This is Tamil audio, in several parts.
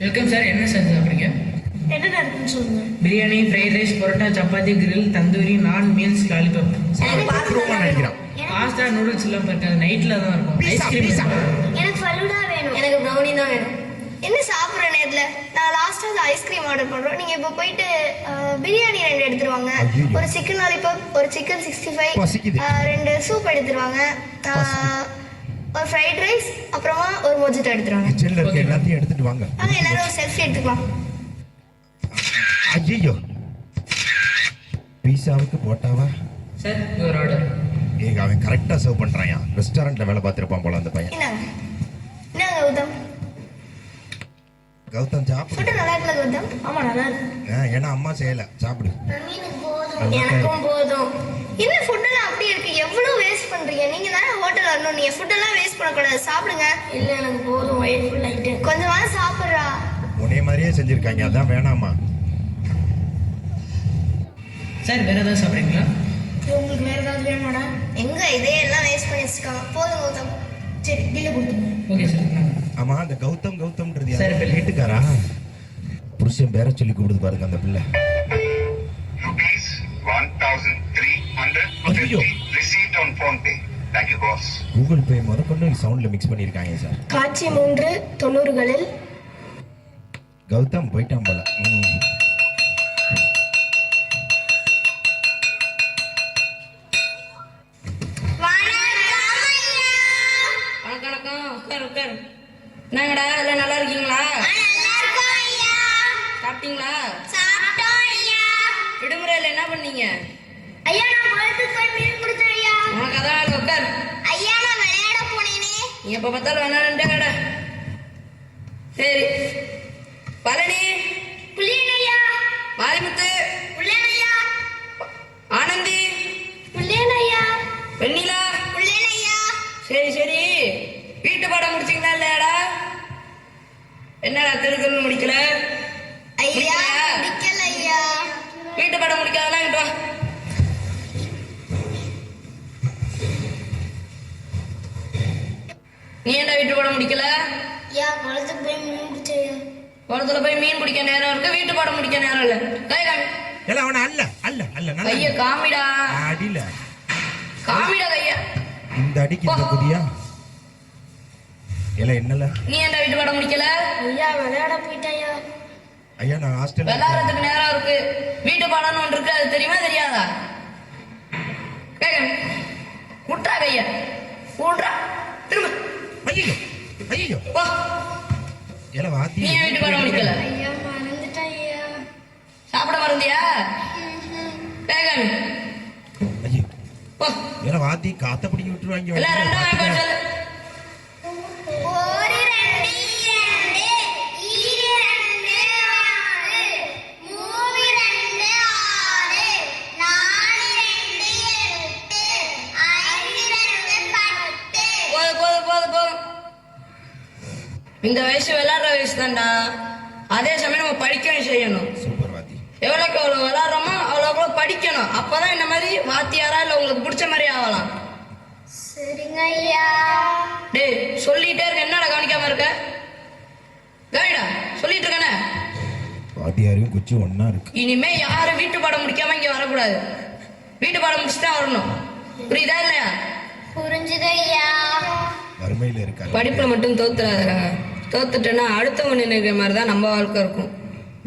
Welcome sir. என்ன சார் சாப்பிட்றீங்க? என்னென்ன இருக்குன்னு சொல்லுங்க. Biryani, fried rice, parotta, chapati, grill, tandoori, நான், மீல்ஸ், லாலிபாப். நினைக்கிறான். பாஸ்தா, நூடுல்ஸ் எல்லாம் இருக்காது, நைட்டில் தான் இருக்கும். ஐஸ்கிரீம் எனக்கு ஃபலூடா வேணும். எனக்கு ப்ரௌனி தான் வேணும். என்ன சாப்பிட்ற நேரத்தில் நான் லாஸ்ட்டாக ஐஸ்கிரீம் ஆர்டர் பண்ணுறோம். நீங்கள் இப்போ போயிட்டு பிரியாணி 2 எடுத்துருவாங்க, ஐயையோ. ஒரு சிக்கன் லாலிபாப், ஒரு சிக்கன் 65, பசிக்குது. 2 சூப் எடுத்துருவாங்க, ஒரு ஃப்ரைட் ரைஸ், அப்புறமா ஒரு மொஜிட்டோ எடுத்துருவாங்க. கிச்சன்ல இருக்க எல்லாத்தையும் எடுத்துட்டு வாங்க. வாங்க எல்லாரும் ஒரு செல்ஃபி எடுத்துக்கலாம். ஐயோ, பீஸாவுக்கு போட்டாவா? சார் ஒரு ஆர்டர். ஏங்க அவன் கரெக்டா சர்வ் பண்றான். ரெஸ்டாரண்ட்ல வேலை பார்த்திருப்பான் போல அந்த பையன். என்ன கௌதம், கௌதம் சாப்பிடு. ஃபுட்டு நல்லா இருக்குல்ல கௌதம்? ஆமா நல்லா இருக்கு. ஏன்னா அம்மா செய்யல, சாப்பிடு. எனக்கும் போதும். என்ன ஃபுட்டெல்லாம் அப்படி இருக்கு, எவ்வளோ வேஸ்ட் பண்றீங்க? நீங்க தானே ஹோட்டல் வரணும், நீங்க ஃபுட்டெல்லாம் வேஸ்ட் பண்ணக்கூடாது, சாப்பிடுங்க. இல்ல எனக்கு போதும், வயிறு ஃபுல் ஆயிட்டு. கொஞ்சமா சாப்பிட்றா. உன்னைய மாதிரியே செஞ்சிருக்காங்க, அதான் வேணாமா? சார் வேறு ஏதாவது சாப்பிட்றீங்களா? உங்களுக்கு வேற ஏதாவது வேணுமாடா? எங்க இதே எல்லாம் வேஸ்ட் பண்ணி வச்சிருக்காங்க. போதும் கௌதம். சரி பில்ல கொடுத்துருங்க. Okay sir. ஆமா, அந்த கௌதம்ன்றது சரி, யாரு? வீட்டுக்காரா? புருஷன் பேர சொல்லி கூப்பிடுது பாருங்க அந்த பிள்ளை. Rupees 1,350 ஐயோ. received on phone pay. Thank you, boss. Google Pay முதற்கொண்டு சவுண்ட்ல மிக்ஸ் பண்ணிருக்காங்க சார். காட்சி 3 90களில் கௌதம் போயிட்டான் போல. வணக்கம். உட்கார். என்னங்கடா எல்லாம் நல்லா இருக்கீங்களா? சாப்பிட்டீங்களா? விடுமுறையில் என்ன பண்ணீங்க? ஐயா நான் குளத்துக்கு போய் மீன் பிடிச்சேன் ஐயா. உனக்கு அதான் வேலை, உட்கார். ஐயா நான் விளையாட போனேனே. நீ எப்போ பார்த்தாலும் வேணாண்டே கடை. சரி பழனி, புள்ளியன் ஐயா. மாரிமுத்து, புள்ளியன் ஐயா. ஆனந்தி, புள்ளியன் ஐயா. வெண்ணிலா. புள்ளியன் ஐயா. சரி வீட்டு பாடம் முடிச்சிங்களா இல்லையாடா? என்னடா திருக்குறள் முடிக்கல? ஐயா முடிக்கல ஐயா. வீட்டு பாடம் முடிக்காதெல்லாம் இங்கிட்டு வா. நீ ஏன்டா வீட்டு பாடம் முடிக்கல? ஐயா குளத்துக்கு போய் மீன் பிடிச்சேன் ஐயா. குளத்துல போய் மீன் பிடிக்க நேரம் இருக்கு, வீட்டு பாடம் முடிக்க நேரம் இல்ல. கை காமி. இல்ல அவன அல்ல கைய காமிடா. அடியில காமிடா கைய. இந்த அடிக்கு இந்த குதியா. இல்ல என்னல? நீ ஏன்டா வீட்டு பாடம் முடிக்கல? ஐயா விளையாட போயிட்டேன் ஐயா. ஐயா நான் ஹாஸ்டல்ல விளையாடுறதுக்கு நேரம் இருக்கு, வீட்டு பாடம்னு ஒன்று இருக்கு, அது தெரியுமா தெரியாதா? கை காமி. குட்டா கைய கூடுறா திரும்ப. ஐயோ வா. இல்ல வாத்தி. நீ ஏன் வீட்டு பாடம் முடிக்கல? ஐயா மறந்துட்டேன் ஐயா. சாப்பிட மறந்தியா? கை காமி. ஐயோ வா. இல்ல வாத்தி காத்த பிடிக்க விட்டுருவாங்க. இல்ல ரெண்டாவது பேர் சொல்லு. ஒரு 2 2 2 6 3 2 6 4 2 8 5 2 10. போதும். இந்த வயசு விளையாடுற வயசு தான்டா. அதே சமயம் நம்ம படிக்கவும் செய்யணும். சூப்பர் வாத்தி. எவ்வளோக்கு அவ்வளோ விளையாடுறோமோ அவ்வளோ படிக்கணும். அப்பதான் இந்த மாதிரி வாத்தியாரா இல்லை உங்களுக்கு பிடிச்ச மாதிரி ஆகலாம். சரிங்க ஐயா. டேய் சொல்லிட்டே இருக்க, என்னடா கவனிக்காம இருக்க? கவனிடா, சொல்லிட்டு இருக்கானே. வாத்தியாரையும் குச்சி ஒன்னா இருக்கு. இனிமே யாரும் வீட்டு பாடம் முடிக்காம இங்க வரக்கூடாது. வீட்டு பாடம் முடிச்சுட்டு தான் வரணும். புரியுதா இல்லையா? புரிஞ்சுது ஐயா. வறுமையில இருக்காரு. படிப்புல மட்டும் தோத்துறாதடா. தோத்துட்டேன்னா அடுத்தவங்க நினைக்கிற மாதிரி தான் நம்ம வாழ்க்கை இருக்கும்.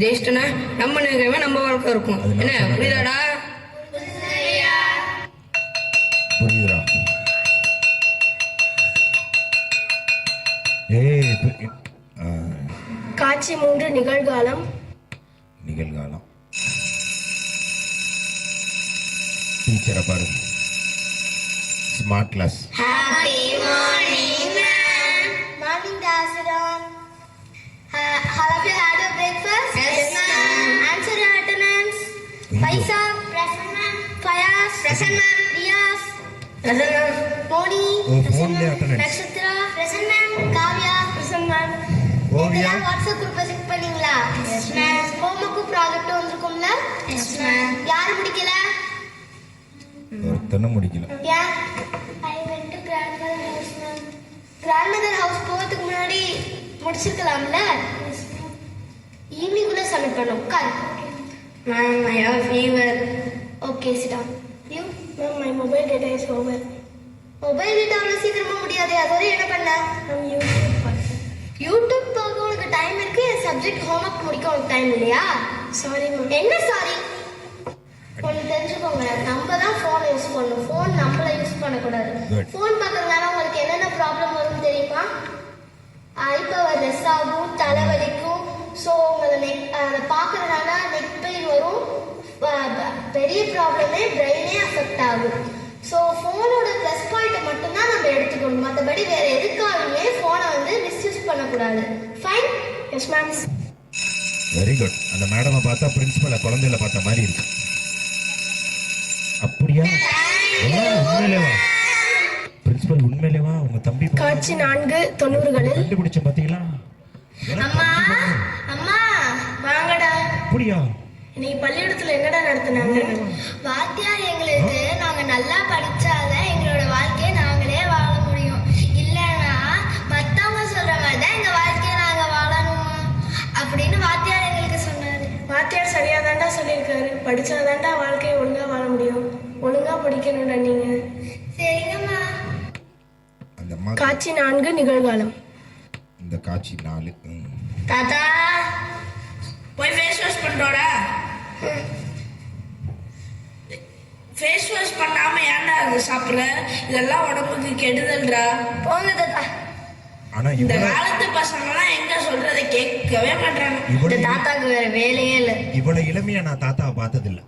ஜெயிச்சிட்டேன்னா நம்ம நினைக்கிற மாதிரி நம்ம வாழ்க்கை இருக்கும். அது நான் என்ன சொன்னது. புரியுதாடா? புரியுதுடா. காட்சி 3 நிகழ்காலம். நிகழ்காலம். டீச்சரை பாரு. Smart class. Happy morning, ma'am. Morning, Dasiram. All of you had your breakfast? Yes, ma'am. Answer your attendance. Paisa. Present, ma'am. Fayaz. Present, ma'am. Riyaz. Present, ma'am. Moni. phone le attendance. Nakshatra. Present, ma'am. Kavya. Present, ma'am. Oviya. WhatsApp group check பண்ணீங்களா? Yes ma'am. ஹோம்வொர்க் ப்ராஜெக்ட் வந்திருக்கும்ல? Yes ma'am. யார் முடிக்கல? ஒருத்தனும் முடிக்கல. Yeah. I went to grandmother house, ma'am. Grandmother house போறதுக்கு முன்னாடி முடிச்சிருக்கலாம்ல? Yes, ma'am. ஈவினிங்குள்ளே சப்மிட் பண்ணணும். உட்கார். Ma'am I have fever. Okay sit down. You ma'am my mobile data is over. Mobile data அவ்வளோ சீக்கிரமா முடியாது. அதோட என்ன பண்ண? மேம் யூடியூப் பார்த்தேன். யூடியூப் பார்க்க உனக்கு டைம் இருக்கு, சப்ஜெக்ட் ஹோம்ஒர்க் முடிக்க உனக்கு டைம் இல்லையா? Sorry ma'am. என்ன சாரி? ஒன்று தெரிஞ்சுக்கோங்க, நம்ம தான் ஃபோனை யூஸ் பண்ணணும், ஃபோன் நம்மளை யூஸ் பண்ணக்கூடாது. Good. ஃபோன் பார்க்கறதுனால உங்களுக்கு என்னென்ன ப்ராப்ளம் வரும் தெரியுமா? ஐ பவர் லெஸ் ஆகும், தலைவலிக்கும். ஸோ உங்களை அதை பார்க்கறதுனால நெக் பெயின் வரும். பெரிய ப்ராப்ளமே பிரெயினே அஃபெக்ட் ஆகும். ஸோ ஃபோனோட ப்ளஸ் பாயிண்ட்டை மட்டும்தான் நம்ம எடுத்துக்கணும், மற்றபடி வேற எதுக்காகவுமே ஃபோனை வந்து மிஸ்யூஸ் பண்ணக்கூடாது. Fine? Yes ma'am. Very good. அந்த மேடமை பார்த்தா பிரின்சிபலை குழந்தையில பார்த்த மாதிரி இருக்கு. அப்படியா? உண்மையிலேவா? பிரின்சிபல் உண்மையிலேவா உங்க தம்பி காட்சி 4 90களில். கண்டுபிடிச்ச பாத்தீங்களா? அம்மா அம்மா வாங்கடா. அப்படியா? இன்னைக்கு பள்ளிக்கூடத்துல என்னடா நடத்துனாங்க? வாத்தியார் எங்களுக்கு நாங்க நல்லா படிச்சாதான் எங்களோட வாழ்க்கையை நாங்களே வாழ முடியும், இல்லைன்னா மத்தவங்க சொல்ற மாதிரி தான் எங்க வாழ்க்கையை நாங்க வாழணுமா அப்படின்னு வாத்தியார் எங்களுக்கு சொன்னாரு. வாத்தியார் சரியா தாண்டா சொல்லியிருக்காரு. படிச்சாதாண்டா வாழ்க்கையை ஒழுங்கா வாழ முடியும். ஒழுங்கா படிக்கணும்டா நீங்க. சரிங்கம்மா. அந்த அம்மா காட்சி 4 நிகழ்காலம். இந்த காட்சி 4. தாத்தா போய் ஃபேஸ் வாஷ் பண்ணிட்டோடா. ஃபேஸ் வாஷ் பண்ணாம ஏன்டா அது சாப்பிட்ற? இதெல்லாம் உடம்புக்கு கெடுதல்டா. போங்க தாத்தா. ஆனா இந்த இவ்வளவு காலத்து பசங்கலாம் எங்க சொல்றதை கேட்கவே மாட்டாங்க. இந்த இவ்வளவு தாத்தாக்கு வேற வேலையே இல்லை. இவ்வளவு இளமையா நான் தாத்தாவை பார்த்ததில்ல.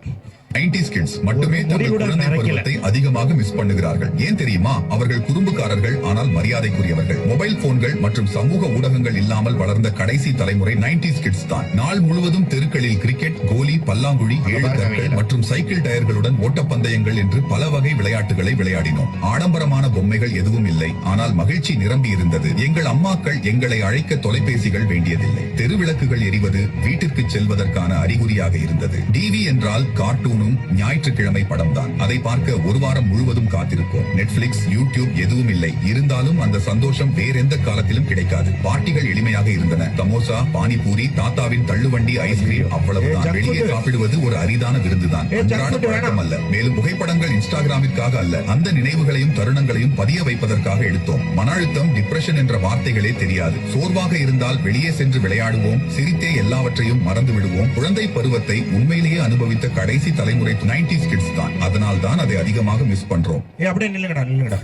90s கிட்ஸ் மட்டுமே ஒரு தங்கள் முடிவுடன் குழந்தை மறைக்கல. பருவத்தை அதிகமாக மிஸ் பண்ணுகிறார்கள். ஏன் தெரியுமா? அவர்கள் குறும்புக்காரர்கள், ஆனால் மரியாதைக்குரியவர்கள். மொபைல் போன்கள் மற்றும் சமூக ஊடகங்கள் இல்லாமல் வளர்ந்த கடைசி தலைமுறை 90s கிட்ஸ் தான். நாள் முழுவதும் தெருக்களில் கிரிக்கெட், கோலி, பல்லாங்குழி, ஏழு கற்கள் மற்றும் சைக்கிள் டயர்களுடன் ஓட்டப்பந்தயங்கள் என்று பல வகை விளையாட்டுகளை விளையாடினோம். ஆடம்பரமான பொம்மைகள் எதுவும் இல்லை, ஆனால் மகிழ்ச்சி நிரம்பி இருந்தது. எங்கள் அம்மாக்கள் எங்களை அழைக்க தொலைபேசிகள் வேண்டியதில்லை. தெருவிளக்குகள் எரிவது வீட்டிற்கு செல்வதற்கான அறிகுறியாக இருந்தது. டிவி என்றால் கார்ட்டூன், ஞாயிற்றுக்கிழமை படம் தான். அதை பார்க்க ஒரு வாரம் முழுவதும் காத்திருப்போம். நெட்ஃபிளிக்ஸ், யூடியூப் எதுவும் இல்லை. இருந்தாலும் அந்த சந்தோஷம் வேறெந்த காலத்திலும் கிடைக்காது. பார்ட்டிகள் எளிமையாக இருந்தன. சமோசா, பானிபூரி, தாத்தாவின் தள்ளுவண்டி, ஐஸ்கிரீம், அவ்வளவுதான். வெளியே சாப்பிடுவது ஒரு அரிதான விருந்துதான், அன்றாட பழக்கம் அல்ல. மேலும் புகைப்படங்கள் இன்ஸ்டாகிராமிற்காக அல்ல, அந்த நினைவுகளையும் தருணங்களையும் பதிய வைப்பதற்காக எடுத்தோம். மன அழுத்தம், டிப்ரெஷன் என்ற வார்த்தைகளே தெரியாது. சோர்வாக இருந்தால் வெளியே சென்று விளையாடுவோம், சிரித்தே எல்லாவற்றையும் மறந்து விடுவோம். குழந்தை பருவத்தை உண்மையிலேயே அனுபவித்த கடைசி தலைமுறை 90s கிட்ஸ் தான். அதனால் தான் அதை அதிகமாக மிஸ் பண்றோம். அப்படியே நில்லுங்கடா நில்லுங்கடா.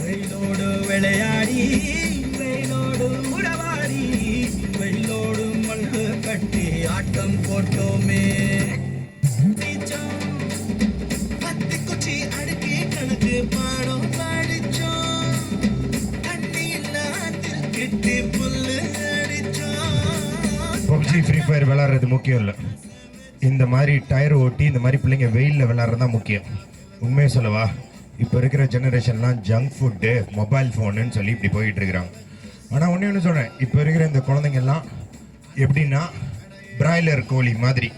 வெயிலோடு விளையாடி வெயிலோடு உறவாடி வெயிலோடு மண்ணு கட்டி ஆட்டம் போட்டோமே. பத்து குச்சி அடுக்கி கணக்கு பாடம் படிச்சோம். தண்ணி இல்லாத்தில் கிட்டி புல்லு அடிச்சோம். பப்ஜி, ஃப்ரீ ஃபயர் விளையாடுறது முக்கியம் இல்லை. இந்த மாதிரி டயர் ஓட்டி இந்த மாதிரி பிள்ளைங்க வெயிலில் விளையாடுறது தான் முக்கியம். உண்மையை சொல்லவா, இப்போ இருக்கிற ஜெனரேஷன்லாம் ஜங்க் ஃபுட்டு, மொபைல் ஃபோனுன்னு சொல்லி இப்படி போயிட்டு இருக்கிறாங்க. ஆனால் ஒன்று சொல்கிறேன், இப்போ இருக்கிற இந்த குழந்தைங்கள்லாம் எப்படின்னா பிராய்லர் கோழி மாதிரி.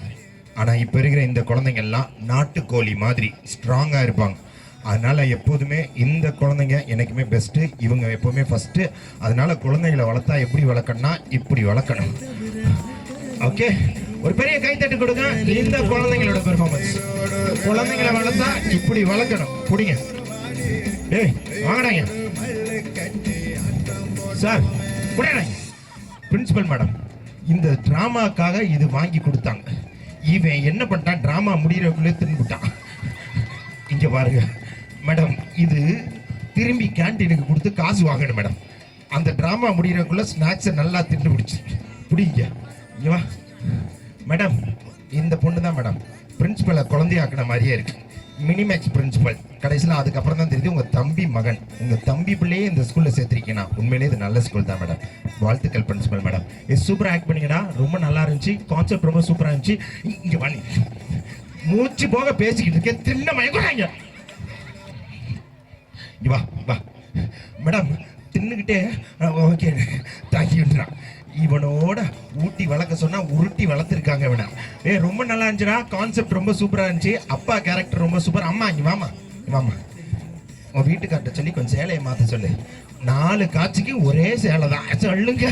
ஆனால் இப்போ இருக்கிற இந்த குழந்தைங்கள்லாம் நாட்டுக்கோழி மாதிரி ஸ்ட்ராங்காக இருப்பாங்க. அதனால் எப்போதுமே இந்த குழந்தைங்க எனக்குமே பெஸ்ட்டு, இவங்க எப்போவுமே ஃபஸ்ட்டு. அதனால குழந்தைங்களை வளர்த்தா எப்படி வளர்க்கணும்னா இப்படி வளர்க்கணும். ஓகே, ஒரு பெரிய கைத்தட்டு கொடுங்க. இந்த குழந்தைங்களோட பெர்ஃபார்மன்ஸ். குழந்தைங்களை வளர்த்தா இப்படி வளர்க்கணும். புடிங்க. டேய் வாங்கடாங்க சார், புடிங்க. பிரின்சிபல் மேடம், இந்த டிராமாக்காக இது வாங்கி கொடுத்தாங்க. இவன் என்ன பண்ணிட்டான், டிராமா முடிகிறக்குள்ளே திரும்பிட்டான். இங்க பாருங்க மேடம், இது திரும்பி கேன்டீனுக்கு கொடுத்து காசு வாங்கணும் மேடம். அந்த டிராமா முடிகிறக்குள்ள ஸ்நாக்ஸை நல்லா திண்டு பிடிச்சி பிடிங்க. இங்க வா மேடம், இந்த பொண்ணு தான் மேடம் பிரின்சிபலை குழந்தையாக்குன மாதிரியே இருக்கு. Minimax principal. கடைசியில் அதுக்கப்புறம் தான் தெரியுது உங்க தம்பி மகன், உங்க தம்பி பிள்ளையே இந்த ஸ்கூல்ல சேர்த்திருக்கீங்கன்னா உண்மையிலே இது நல்ல ஸ்கூல் தான் மேடம். வாழ்த்துக்கள் பிரின்சிபல் மேடம். இது சூப்பரா ஆக்ட் பண்ணீங்கன்னா, ரொம்ப நல்லா இருந்துச்சு. கான்செப்ட் ரொம்ப சூப்பரா இருந்துச்சு. இங்க வாங்க, மூச்சு போக பேசிக்கிட்டு இருக்கேன், தின்ன மயங்கிறாங்க. வா வா மேடம், தின்னுக்கிட்டே ஓகே தேங்க்யூன்றான். இவனோட ஊட்டி வளர்க்க சொன்னா உருட்டி வளர்த்துருக்காங்க இவனை. ரொம்ப நல்லா இருந்துச்சுடா, கான்செப்ட் ரொம்ப சூப்பரா இருந்துச்சு, அப்பா கேரக்டர் ரொம்ப சூப்பர். அம்மா இங்க வாமா, வாமா, உன் வீட்டுக்கார்ட்ட சொல்லி கொஞ்சம் சேலையை மாத்த சொல்லு. 4 காட்சிக்கு ஒரே சேலை தான் சொல்லுங்க.